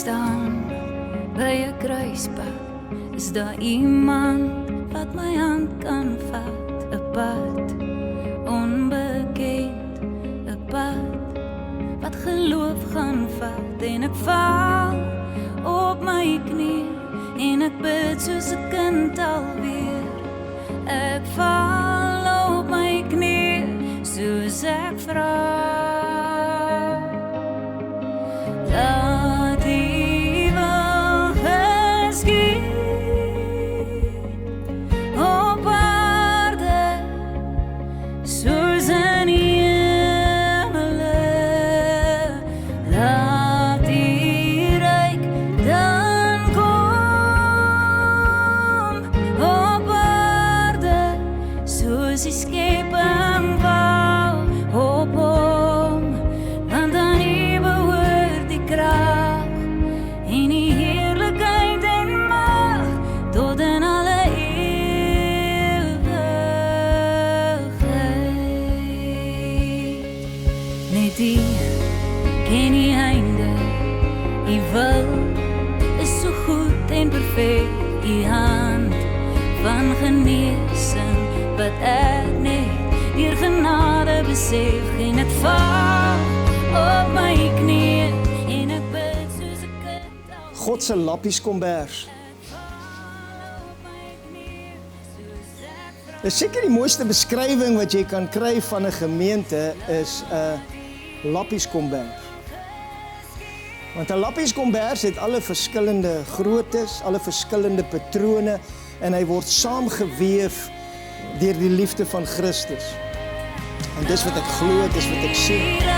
staan by 'n kruispunt, is daar iemand wat my hand kan vat, 'n pad onbekend, 'n pad wat geloof gaan vat, en ek val op my knie en ek bid soos 'n kind alweer. Ek val op my knie soos ek vra. Laat die wil geskied op aarde soos in die hemele. Laat die ryk dan kom op aarde soos die skepping wou op hom, want aan U behoort die krag en die heerlikheid en mag tot in alle ewigheid. Net U ken die einde, U wil is so goed en perfek, U hand van genesing wat ek net deur genade besef, en ek val op my knie en ek bid soos 'n kind al. God se lappieskombers. Dis seker die mooiste beskrywing wat jy kan kry van 'n gemeente is 'n lappieskombers. Want 'n lappieskombers het alle verskillende groottes, alle verskillende patrone, en hy word saamgeweef deur die liefde van Christus. En dis wat ek glo, dis wat ek sien.